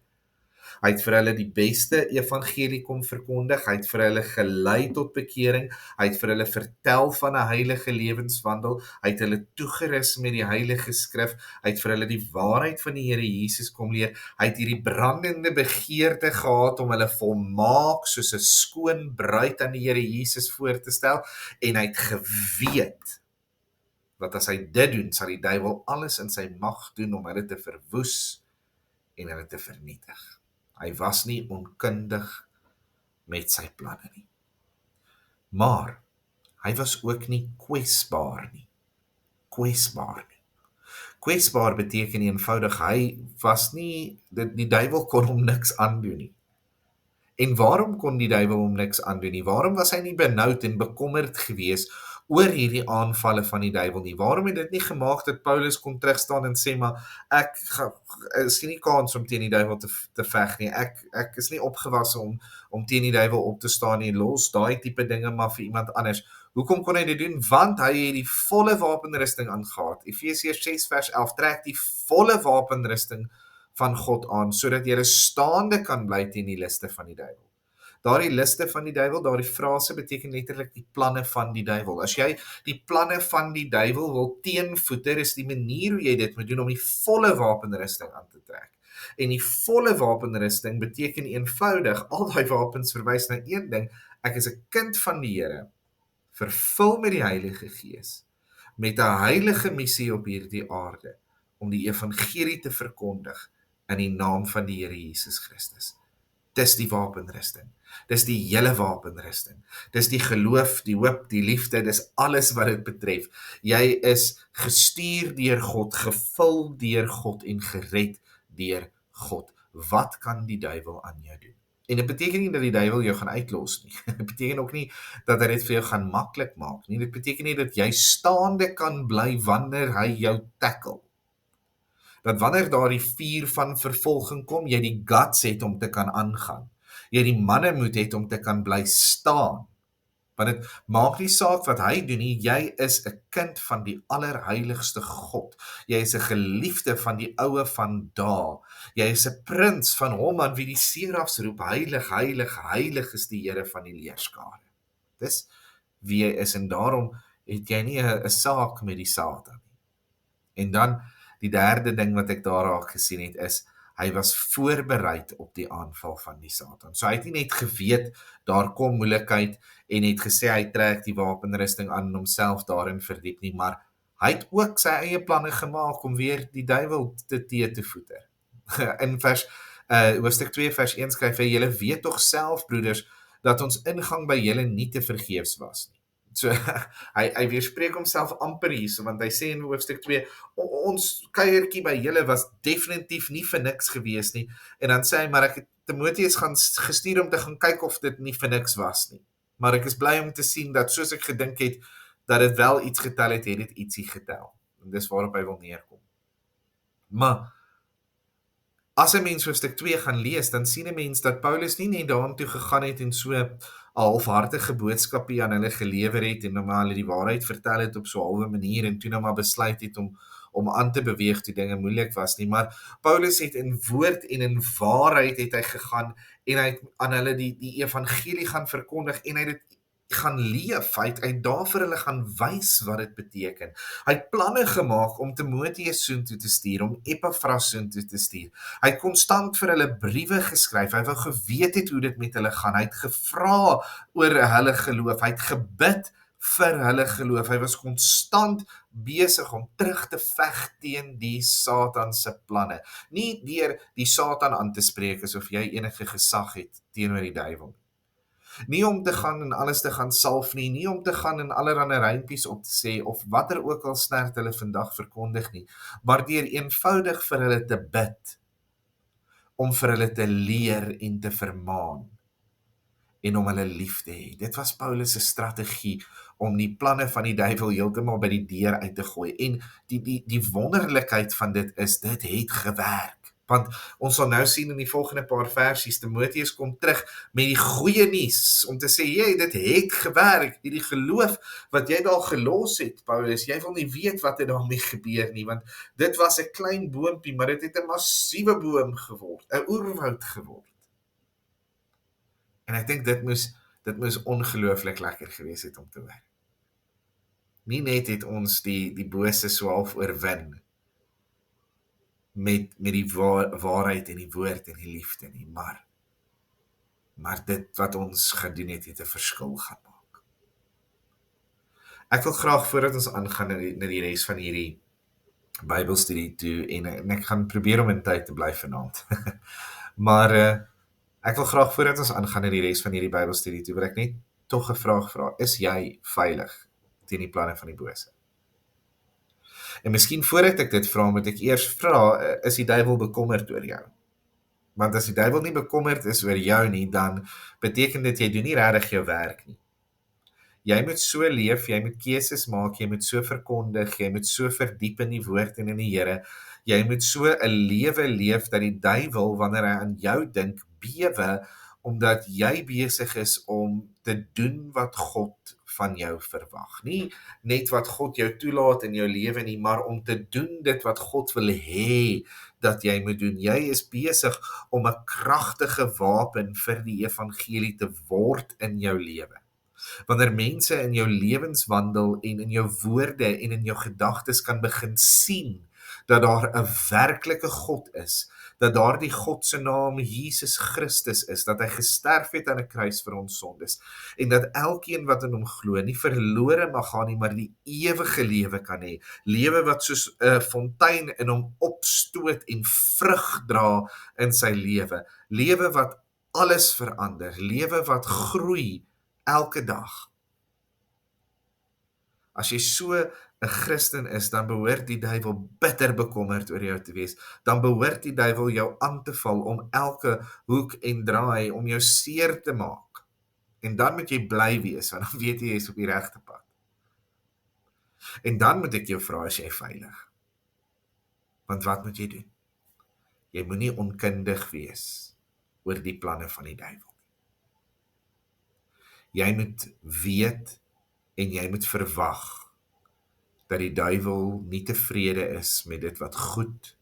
Hy het vir hulle die beste evangelie kom verkondig. Hy het vir hulle gelei tot bekering. Hy het vir hulle vertel van 'n heilige lewenswandel. Hy het hulle toegerus met die heilige skrif. Hy het vir hulle die waarheid van die Here Jesus kom leer. Hy het hierdie brandende begeerte gehad om hulle volmaak soos 'n skoon bruid aan die Here Jesus voor te stel en hy het geweet dat as hy dit doen, sal die duiwel alles in sy mag doen om hulle te verwoes en hulle te vernietig. Hy was nie onkundig met sy planne nie. Maar hy was ook nie kwesbaar nie. Kwesbaar beteken eenvoudig, hy was nie, die duiwel kon hom niks aandoen nie. En waarom kon die duiwel hom niks aandoen nie? Waarom was hy nie benoud en bekommerd gewees oor hierdie aanvalle van die duiwel nie? Waarom het dit nie gemaak dat Paulus kon terugstaan en sê, maar ek is nie kans om teen die duiwel te veg nie. Ek is nie opgewasse om teen die duiwel op te staan nie. Los daai tipe dinge maar vir iemand anders. Hoekom kon hy dit doen? Want hy het die volle wapenrusting aangetrek. Efesiërs 6 vers 11 trek die volle wapenrusting van God aan, sodat jy staande kan bly teen die liste van die duiwel. Daardie liste van die duiwel, daardie frase beteken letterlik die planne van die duiwel. As jy die planne van die duiwel wil teenvoeter, is die manier hoe jy dit moet doen om die volle wapenrusting aan te trek. En die volle wapenrusting beteken eenvoudig, al die wapens verwys na een ding, ek is 'n kind van die Here, vervul met die Heilige Gees, met 'n heilige missie op hierdie aarde, om die evangelie te verkondig in die naam van die Here Jesus Christus. Dis die wapenrusting. Dis die hele wapenrusting. Dis die geloof, die hoop, die liefde, dis alles wat dit betref. Jy is gestuur deur God, gevul deur God en gered deur God. Wat kan die duiwel aan jou doen? En dit beteken nie dat die duiwel jou gaan uitlos nie. Dit beteken ook nie dat hy dit vir jou gaan maklik maak nie. Dit beteken nie dat jy staande kan bly wanneer hy jou tackle. Dat wanneer daar die vuur van vervolging kom, jy die guts het om te kan aangaan. Jy die mannemoed het om te kan bly staan. Want dit maak nie saak wat hy doen nie, jy is 'n kind van die allerheiligste God. Jy is 'n geliefde van die oue van dae. Jy is 'n prins van hom aan wie die serafs roep, heilig, heilig, heilig is die Here van die leerskare. Dis wie jy is en daarom het jy nie 'n saak met die Satan nie. En dan die derde ding wat ek daar raak gesien het is, hy was voorbereid op die aanval van die Satan. So hy het nie net geweet, daar kom moeilikheid en het gesê hy trek die wapenrusting aan en homself daarin verdiep nie, maar Hy het ook sy eie planne gemaak om weer die duiwel te voeter. In hoofstuk 2 vers 1 skryf hy, julle weet tog self, broeders, dat ons ingang by julle nie te vergeefs was nie. So, hy weerspreek homself amper hier, want hy sê in hoofstuk 2, ons kuiertjie by julle was definitief nie vir niks gewees nie, en dan sê hy, maar ek het Timotheus gaan gestuur om te gaan kyk of dit nie vir niks was nie. Maar ek is bly om te sien dat soos ek gedink het, dat dit wel iets getel het dit ietsie getel. En dis waarop hy wil neerkom. Maar, as 'n mens hoofstuk 2 gaan lees, dan sien 'n mens dat Paulus nie net daartoe gegaan het en so 'n halfhartige boodskapie aan hulle gelewer het en nou maar hulle die waarheid vertel het op so 'n halwe manier en toe nou maar besluit het om aan te beweeg toe dinge moeilik was nie, maar Paulus het in woord en in waarheid het hy gegaan en hy het aan hulle die evangelie gaan verkondig en hy het dit gaan leef, hy het daar vir hulle gaan wys wat dit beteken. Hy het planne gemaak om Timotheus soontoe te stuur, om Epaphras soontoe te stuur. Hy het konstant vir hulle briewe geskryf, hy wou geweet het hoe dit met hulle gaan, hy het gevra oor hulle geloof, hy het gebid vir hulle geloof, hy was konstant besig om terug te veg teen die Satan se planne. Nie deur die Satan aan te spreek asof jy enige gesag het teenoor die duiwel. Nie om te gaan en alles te gaan salf nie, nie om te gaan en allerlei rympies op te sê, of wat ook al snert hulle vandag verkondig nie, maar deur eenvoudig vir hulle te bid, om vir hulle te leer en te vermaan, en om hulle lief te hê. Dit was Paulus se strategie, om die planne van die duiwel heeltemal by die deur uit te gooi, en die wonderlikheid van dit is, dit het gewerk. Want ons sal nou sien in die volgende paar versies, Timotheus kom terug met die goeie nuus, om te sê, dit het gewerk, hierdie geloof wat jy daar gelos het, Paulus, jy wil nie weet wat het daarmee gebeur nie, want dit was 'n klein boompie, maar dit het 'n massiewe boom geword, 'n oerwoud geword. En ek dink dit moes ongelooflik lekker gewees het om te hoor. Nie net het ons die bose so half oorwin, met die waarheid en die woord en die liefde nie, maar dit wat ons gedoen het 'n verskil gaan maak. Ek wil graag voordat ons aangaan na die res van hierdie Bybelstudie toe, en ek gaan probeer om in tyd te bly vanaand. Maar ek wil graag voordat ons aangaan na die res van hierdie Bybelstudie toe, wil ek net tog 'n vraag vra. Is jy veilig teen die planne van die bose? En miskien voordat ek dit vra, moet ek eers vra, is die duiwel bekommerd oor jou? Want as die duiwel nie bekommerd is oor jou nie, dan beteken dit jy doen nie regtig jou werk nie. Jy moet so leef, jy moet keuses maak, jy moet so verkondig, jy moet so verdiep in die woord en in die Here. Jy moet so 'n lewe leef dat die duiwel, wanneer hy aan jou dink, bewe, omdat jy besig is om te doen wat God van jou verwag. Nie net wat God jou toelaat in jou lewe nie, maar om te doen dit wat God wil hê dat jy moet doen. Jy is besig om 'n kragtige wapen vir die evangelie te word in jou lewe. Wanneer mense in jou lewenswandel en in jou woorde en in jou gedagtes kan begin sien dat daar 'n werklike God is, dat daar die God se naam Jesus Christus is, dat hy gesterf het aan 'n kruis vir ons sondes, en dat elkeen wat in hom glo nie verlore mag gaan nie, maar die ewige lewe kan hê, lewe wat soos 'n fontein in hom opstoot en vrug dra in sy lewe, lewe wat alles verander, lewe wat groei elke dag. As jy so 'n Christen is, dan behoort die duiwel bitter bekommerd oor jou te wees. Dan behoort die duiwel jou aan te val om elke hoek en draai, om jou seer te maak. En dan moet jy bly wees, want dan weet jy is op die regte pad. En dan moet ek jou vra, is jy veilig? Want wat moet jy doen? Jy moenie onkundig wees oor die planne van die duiwel. Jy moet weet en jy moet verwag dat die duiwel nie tevrede is met dit wat goed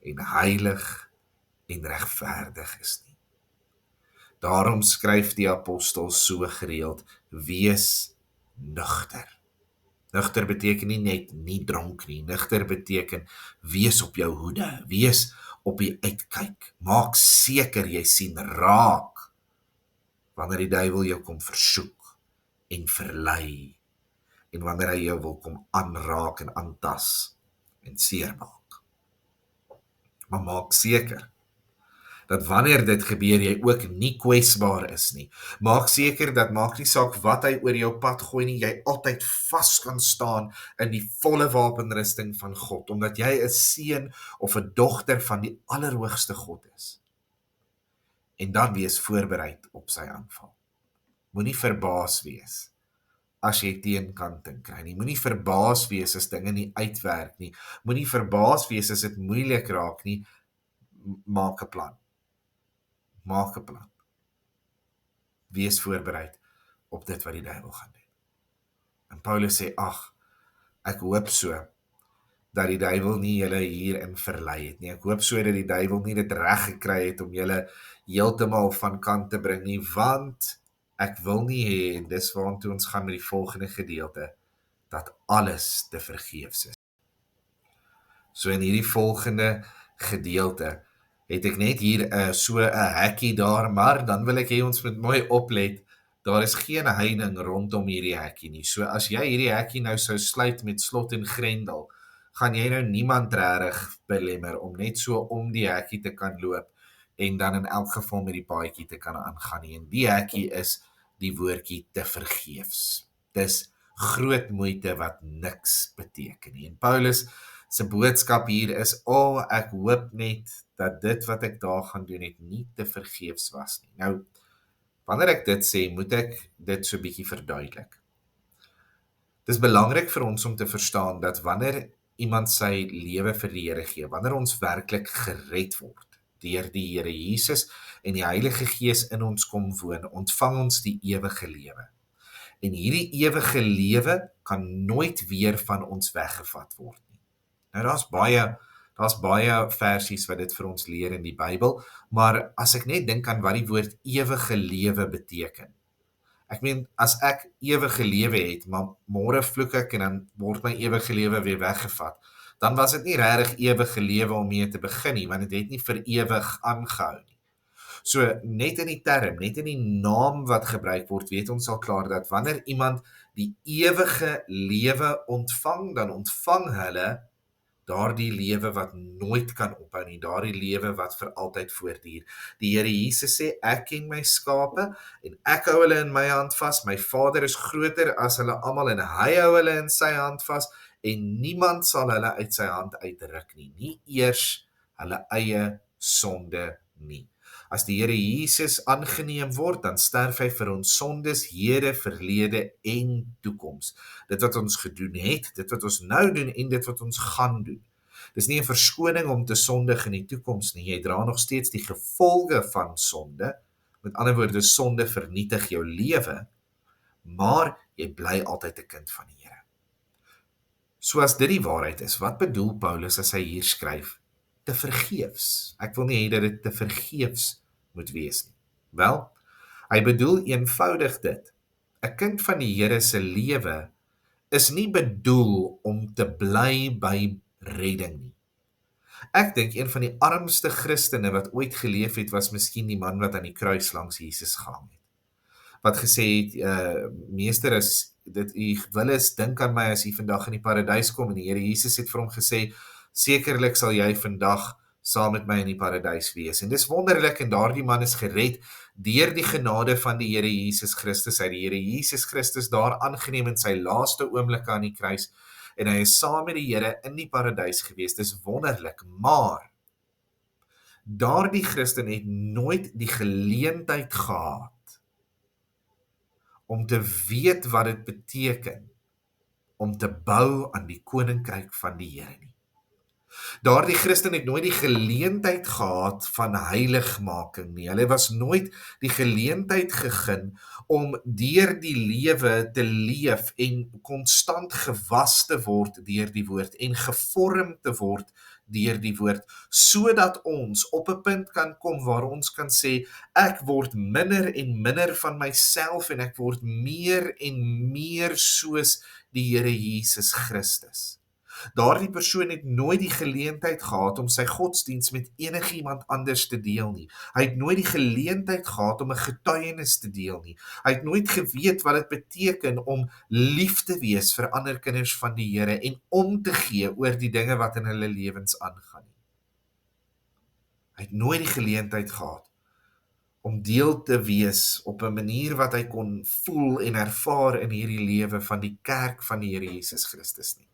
en heilig en regverdig is nie. Daarom skryf die apostel so gereeld, wees nugter. Nugter beteken nie net nie dronk nie, nugter beteken wees op jou hoede, wees op die uitkyk, maak seker jy sien raak, wanneer die duiwel jou kom versoek en verlei, en wanneer hy jou wil kom aanraak en aantas en seermaak. Maar maak seker dat wanneer dit gebeur, jy ook nie kwesbaar is nie. Maak seker dat maak nie saak wat hy oor jou pad gooi nie, jy altyd vas kan staan in die volle wapenrusting van God, omdat jy 'n seun of 'n dogter van die Allerhoogste God is. En dan wees voorbereid op sy aanval. Moenie verbaas wees as jy teenkanting kry nie. Moenie verbaas wees as dinge nie uitwerk nie. Moenie verbaas wees as dit moeilik raak nie. Maak 'n plan. Maak 'n plan. Wees voorbereid op dit wat die duiwel gaan doen. En Paulus sê, ag, ek hoop so dat die duiwel nie julle hierin verlei het nie. Ek hoop so dat die duiwel nie dit reg gekry het om julle heeltemal van kant te bring nie, want ek wil nie hê, en dis waartoe ons gaan met die volgende gedeelte, dat alles te vergeefs is. So in hierdie volgende gedeelte het ek net hier so 'n hekkie daar, maar dan wil ek hê ons moet mooi oplet, daar is geen heining rondom hierdie hekkie nie. So as jy hierdie hekkie nou sou sluit met slot en grendel, gaan jy nou niemand regtig belemmer om net so om die hekkie te kan loop en dan in elk geval met die paadjie te kan aangaan nie. En die hekkie is die woordjie te vergeefs. Dis groot moeite wat niks beteken nie. En Paulus se boodskap hier is, ek hoop net dat dit wat ek daar gaan doen het nie te vergeefs was nie. Nou, wanneer ek dit sê, moet ek dit so 'n bietjie verduidelik. Dis belangrik vir ons om te verstaan dat wanneer iemand sy lewe vir die Here gee, wanneer ons werklik gered word deur die Here Jesus en die Heilige Gees in ons kom woon, ontvang ons die ewige lewe. En hierdie ewige lewe kan nooit weer van ons weggevat word nie. Nou daar's baie versies wat dit vir ons leer in die Bybel, maar as ek net dink aan wat die woord ewige lewe beteken. Ek meen, as ek ewige lewe het, maar môre vloek ek en dan word my ewige lewe weer weggevat, dan was dit nie regtig ewige lewe om mee te begin nie, want dit het nie vir ewig aangehou nie. So net in die term, net in die naam wat gebruik word, weet ons al klaar dat wanneer iemand die ewige lewe ontvang, dan ontvang hulle daardie lewe wat nooit kan ophou nie, daardie lewe wat vir altyd voortduur. Die Here Jesus sê, ek ken my skape en ek hou hulle in my hand vas. My Vader is groter as hulle almal en hy hou hulle in sy hand vas en niemand sal hulle uit sy hand uitruk nie, nie eers hulle eie sonde nie. As die Here Jesus aangeneem word, dan sterf hy vir ons sondes, hede, verlede en toekoms. Dit wat ons gedoen het, dit wat ons nou doen en dit wat ons gaan doen. Dis nie 'n verskoning om te sondig in die toekoms nie. Jy dra nog steeds die gevolge van sonde. Met ander woorde, sonde vernietig jou lewe, maar jy bly altyd 'n kind van die Here. So as dit die waarheid is, wat bedoel Paulus as hy hier skryf? Te vergeefs. Ek wil nie hê dat dit te vergeefs moet wees nie. Wel, hy bedoel eenvoudig dit. 'n Kind van die Here se lewe is nie bedoel om te bly by redding nie. Ek dink een van die armste Christene wat ooit geleef het, was miskien die man wat aan die kruis langs Jesus gehang het. Wat gesê het, meester, as dit u wil is, dink aan my as u vandag in die paradys kom, en die Here Jesus het vir hom gesê, sekerlik sal jy vandag saam met my in die paradys wees. En dis wonderlik, en daardie man is gered deur die genade van die Here Jesus Christus. Hy het die Here Jesus Christus daar aangeneem in sy laaste oomblikke aan die kruis, en hy is saam met die Here in die paradys gewees. Dis wonderlik, maar daardie Christen het nooit die geleentheid gehad om te weet wat dit beteken om te bou aan die koninkryk van die Here nie. Daardie Christen het nooit die geleentheid gehad van heiligmaking nie. Hulle was nooit die geleentheid gegee om deur die lewe te leef en konstant gewas te word deur die woord en gevorm te word deur die woord, sodat ons op 'n punt kan kom waar ons kan sê, ek word minder en minder van myself en ek word meer en meer soos die Here Jesus Christus. Daardie persoon het nooit die geleentheid gehad om sy godsdiens met enigiemand anders te deel nie. Hy het nooit die geleentheid gehad om 'n getuienis te deel nie. Hy het nooit geweet wat dit beteken om lief te wees vir ander kinders van die Here en om te gee oor die dinge wat in hulle lewens aangaan nie. Hy het nooit die geleentheid gehad om deel te wees op 'n manier wat hy kon voel en ervaar in hierdie lewe van die kerk van die Here Jesus Christus nie.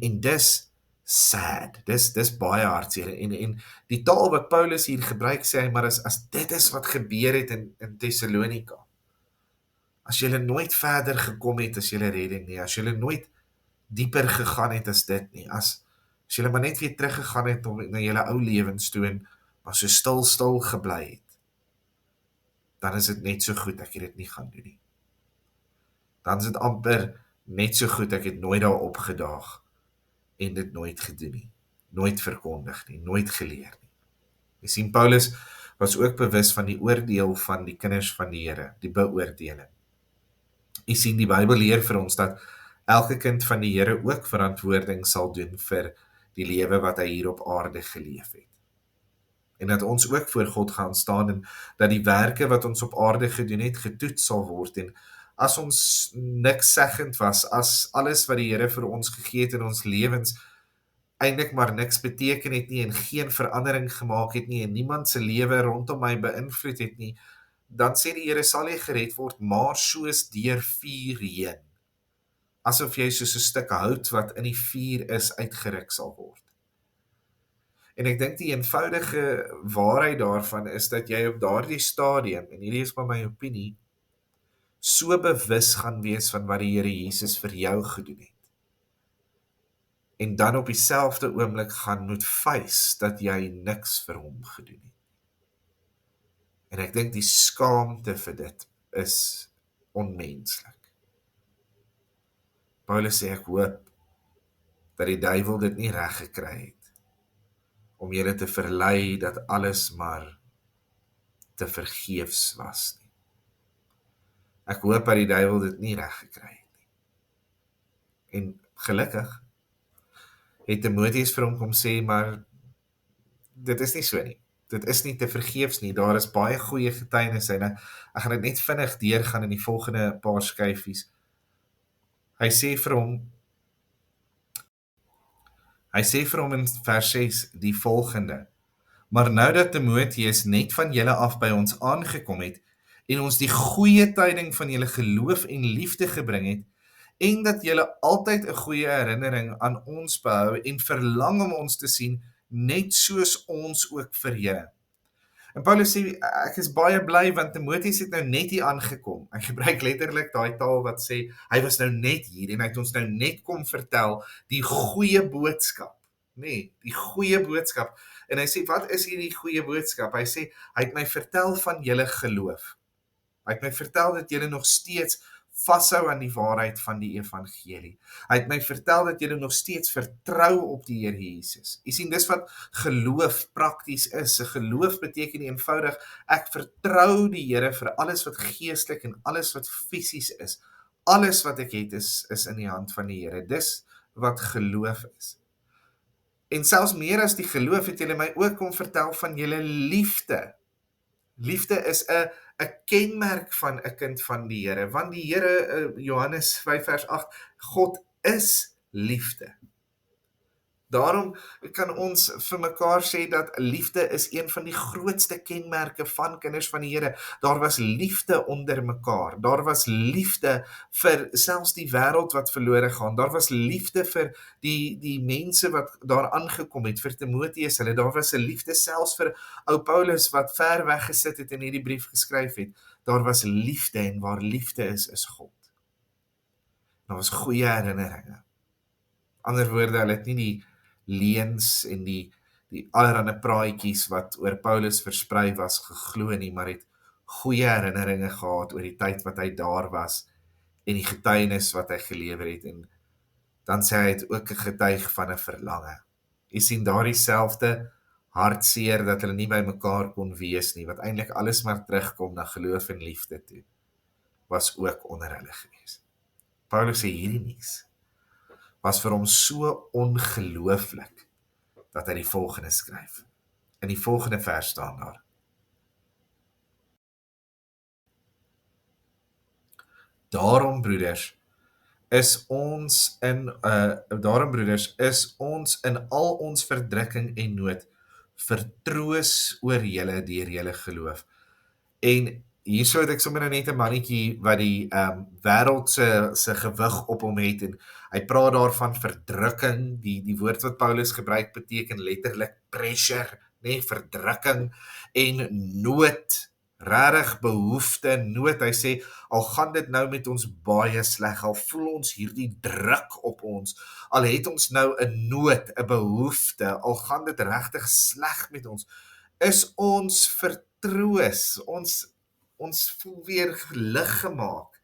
En dis sad, dis baie hartseer, en die taal wat Paulus hier gebruik, sê hy, maar as dit is wat gebeur het in Thessalonika, as julle nooit verder gekom het as julle redding nie, as julle nooit dieper gegaan het as dit nie, as julle maar net weer teruggegaan het na julle ou lewens toe en maar so stil gebly het, dan is dit net so goed ek het dit nie gaan doen nie. Dan is dit amper net so goed ek het nooit daar opgedaag en dit nooit gedoen nie, nooit verkondig nie, nooit geleer nie. Jy sien, Paulus was ook bewus van die oordeel van die kinders van die Here, die beoordeling. Jy sien, die Bybel leer vir ons dat elke kind van die Here ook verantwoording sal doen vir die lewe wat hy hier op aarde geleef het. En dat ons ook voor God gaan staan en dat die werke wat ons op aarde gedoen het, getoets sal word. En as ons niks seggend was, as alles wat die Here vir ons gegee het in ons lewens eintlik maar niks beteken het nie en geen verandering gemaak het nie en niemand se lewe rondom my beïnvloed het nie, dan sê die Here, sal jy gered word, maar soos deur vuur heen. Asof jy soos 'n stuk hout wat in die vuur is, uitgeruk sal word. En ek dink die eenvoudige waarheid daarvan is dat jy op daardie stadium, en hierdie is maar my opinie, so bewus gaan wees van wat die Here Jesus vir jou gedoen het. En dan op dieselfde oomblik gaan moet face dat jy niks vir hom gedoen het. En ek dink die skaamte vir dit is onmenslik. Paulus sê, ek hoop dat die duiwel dit nie reg gekry het om julle te verlei dat alles maar te vergeefs was nie. Ek hoop dat die duiwel dit nie reg gekry het nie. En gelukkig het Timoteus vir hom kom sê, maar dit is nie so nie. Dit is nie te vergeefs nie. Daar is baie goeie getuienisse en ek gaan dit net vinnig deurgaan in die volgende paar skyfies. Hy sê vir hom in vers 6 die volgende: Maar nou dat Timoteus net van julle af by ons aangekom het en ons die goeie tyding van julle geloof en liefde gebring het, en dat julle altyd 'n goeie herinnering aan ons behou en verlang om ons te sien, net soos ons ook vir julle. En Paulus sê, ek is baie bly want Timoteus het nou net hier aangekom. Hy gebruik letterlik daai taal wat sê, hy was nou net hier en hy het ons nou net kom vertel die goeie boodskap. Nee, die goeie boodskap. En hy sê, wat is hierdie goeie boodskap? Hy sê, hy het my vertel van julle geloof. Hy het my vertel dat julle nog steeds vashou aan die waarheid van die evangelie. Hy het my vertel dat julle nog steeds vertrou op die Here Jesus. Jy sien, dis wat geloof prakties is. 'n Geloof beteken eenvoudig, ek vertrou die Here vir alles wat geestelik en alles wat fisies is. Alles wat ek het is in die hand van die Here. Dis wat geloof is. En selfs meer as die geloof het julle my ook kom vertel van julle liefde. Liefde is 'n kenmerk van 'n kind van die Here, want die Here, Johannes 5 vers 8, God is liefde. Daarom kan ons vir mekaar sê dat liefde is een van die grootste kenmerke van kinders van die Here. Daar was liefde onder mekaar. Daar was liefde vir selfs die wêreld wat verlore gaan. Daar was liefde vir die mense wat daar aangekom het, vir Timoteus hulle. Daar was 'n liefde selfs vir ou Paulus wat ver weg gesit het en hierdie brief geskryf het. Daar was liefde, en waar liefde is God. Daar was goeie herinneringe. Ander woorde, hulle het nie die leuns en die allerhande praatjies wat oor Paulus versprei was geglo nie, maar het goeie herinneringe gehad oor die tyd wat hy daar was en die getuienis wat hy gelewer het, en dan sê hy het ook 'n getuig van 'n verlange. Jy sien, daardie selfde hartseer dat hulle nie by mekaar kon wees nie, wat eintlik alles maar terugkom na geloof en liefde toe, was ook onder hulle gewees. Paulus sê hierdie nies. was vir hom so ongelooflik, dat hy die volgende skryf. In die volgende vers staan daar: Daarom broeders, is ons in al ons verdrukking en nood vertroos oor julle deur julle geloof. En hierso het ek sommer nou net 'n mannetjie wat die wêreld se gewig op hom het, en hy praat daarvan verdrukking. Die woord wat Paulus gebruik beteken letterlik pressure, nee, verdrukking en nood. Regtig behoefte, nood. Hy sê, al gaan dit nou met ons baie sleg, al voel ons hierdie druk op ons, al het ons nou 'n nood, 'n behoefte, al gaan dit regtig sleg met ons, is ons vertroos, ons voel weer gelig gemaak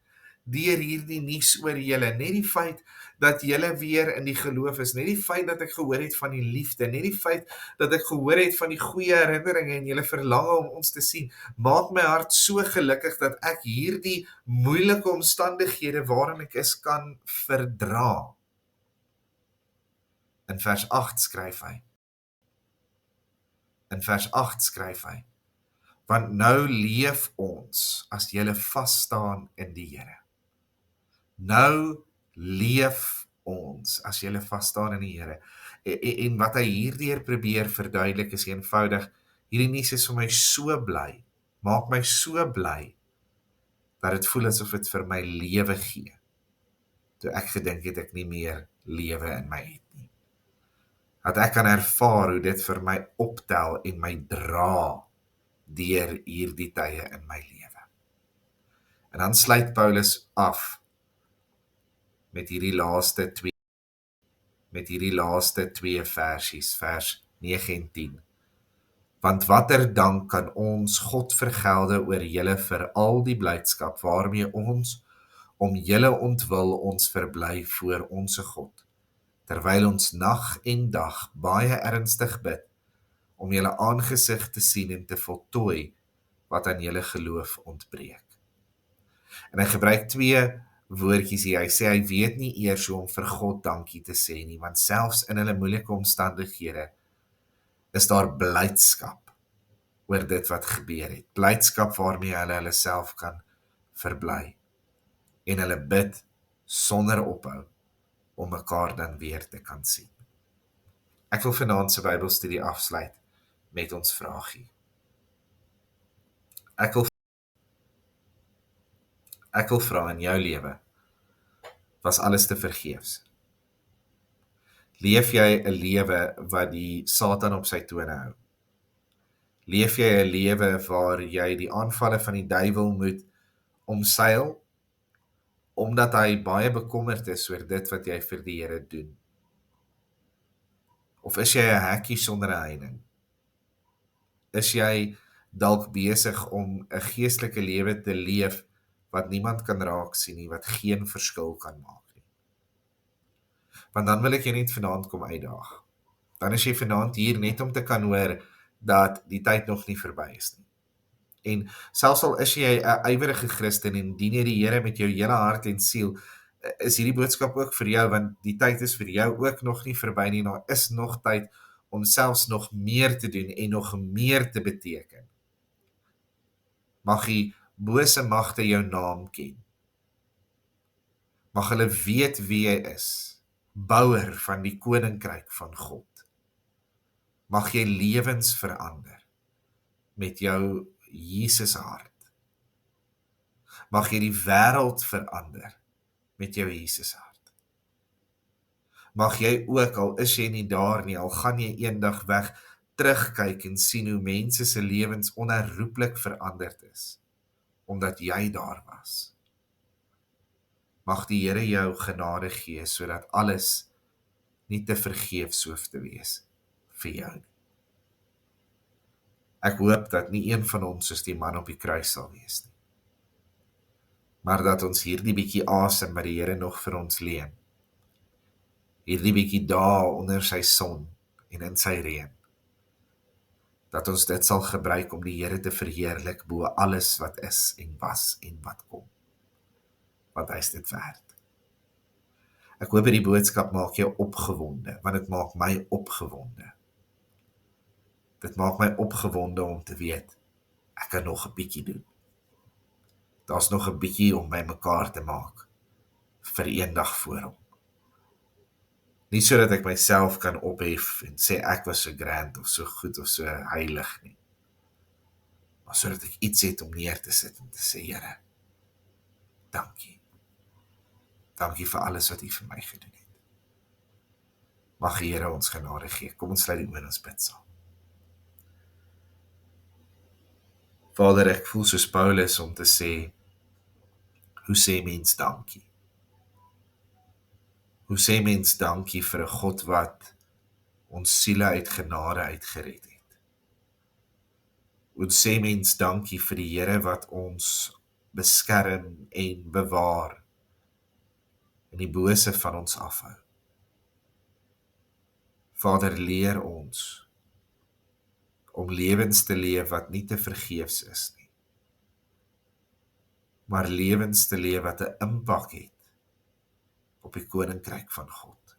deur hierdie nuus oor julle. Net die feit dat julle weer in die geloof is, net die feit dat ek gehoor het van die liefde, net die feit dat ek gehoor het van die goeie herinneringe en julle verlange om ons te sien, maak my hart so gelukkig dat ek hierdie moeilike omstandighede waarin ek is kan verdra. In vers 8 skryf hy, want nou leef ons as julle vas staan in die Here. Nou leef ons as julle vas staan in die Here. En wat hy hierdeur probeer verduidelik is eenvoudig, hierdie nuus is vir my so bly, maak my so bly, dat dit voel asof dit vir my lewe gee, toe ek gedink het ek nie meer lewe in my het nie. Dat ek kan ervaar hoe dit vir my optel en my dra deur hierdie tye in my lewe. En dan sluit Paulus af met hierdie laaste twee versies, vers 9 en 10. Want watter dank kan ons God vergelde oor julle vir al die blydskap waarmee ons om julle ontwil ons verbly voor onsse God, terwyl ons nag en dag baie ernstig bid, om julle aangesig te sien en te voltooi wat aan julle geloof ontbreek. En hy gebruik twee woordjies hier. Hy sê hy weet nie eers hoe om vir God dankie te sê nie, want selfs in hulle moeilike omstandighede is daar blydskap oor dit wat gebeur het. Blydskap waarmee hulle self kan verbly. En hulle bid sonder ophou om mekaar dan weer te kan sien. Ek wil vanaand se Bybelstudie afsluit met ons vraagie. Ek wil vra, in jou lewe, was alles te vergeefs? Leef jy 'n lewe wat die Satan op sy tone hou? Leef jy 'n lewe waar jy die aanvalle van die duiwel moet omseil, omdat hy baie bekommerd is oor dit wat jy vir die Here doen? Of is jy 'n hekkie sonder 'n heining? Is jy dalk besig om 'n geestelike lewe te leef wat niemand kan raak sien nie, wat geen verskil kan maak nie? Want dan wil ek jy net vanaand kom uitdaag. Dan is jy vanaand hier net om te kan hoor dat die tyd nog nie verby is nie. En selfs al is jy 'n ywerige Christen en dien jy die Here met jou hele hart en siel, is hierdie boodskap ook vir jou, want die tyd is vir jou ook nog nie verby nie. Daar is nog tyd om selfs nog meer te doen en nog meer te beteken. Mag die bose magte jou naam ken. Mag hulle weet wie jy is, bouer van die koninkryk van God. Mag jy lewens verander met jou Jesus hart. Mag jy die wêreld verander met jou Jesus hart. Mag jy ook, al is jy nie daar nie, al gaan jy eendag weg, terugkyk en sien hoe mense se lewens onherroepelik veranderd is, omdat jy daar was. Mag die Here jou genade gee, sodat alles nie te vergeefs hoef te wees vir jou nie. Ek hoop dat nie een van ons soos die man op die kruis sal wees nie, maar dat ons hierdie bietjie asem wat die Here nog vir ons leen, hierdie bietjie dae onder sy son en in sy reën, dat ons dit sal gebruik om die Here te verheerlik bo alles wat is en was en wat kom, want hy is dit werd. Ek hoop hierdie boodskap maak jou opgewonde, want dit maak my opgewonde. Dit maak my opgewonde om te weet, ek kan nog 'n bietjie doen. Daar's nog 'n bietjie om by mekaar te maak vir eendag voor hom. Nie sodat ek myself kan ophef en sê ek was so grand of so goed of so heilig nie, maar sodat ek iets het om neer te sit en te sê, Here, dankie. Dankie vir alles wat U vir my gedoen het. Mag die Here ons genade gee. Kom ons sluit die oë en ons bid saam. Vader, ek voel soos Paulus om te sê, hoe sê mens dankie? Hoe sê mens dankie vir 'n God wat ons siele uit genade uitgered het? Hoe sê mens dankie vir die Here wat ons beskerm en bewaar en die bose van ons afhou? Vader, leer ons om lewens te leef wat nie te vergeefs is nie, maar lewens te leef wat 'n impak het op die koninkryk van God,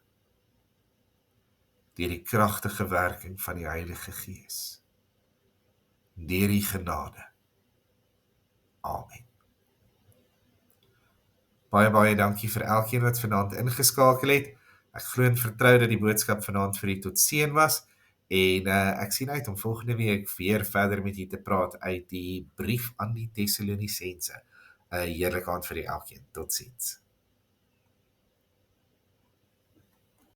deur die kragtige werking van die Heilige Gees, deur die genade. Amen. Baie dankie vir elkeen wat vanaand ingeskakel het. Ek glo en vertrou dat die boodskap vanaand vir u tot seën was, en ek sien uit om volgende week weer verder met u te praat uit die brief aan die Tessalonisense. 'n Heerlike aand vir elkeen. Totsiens.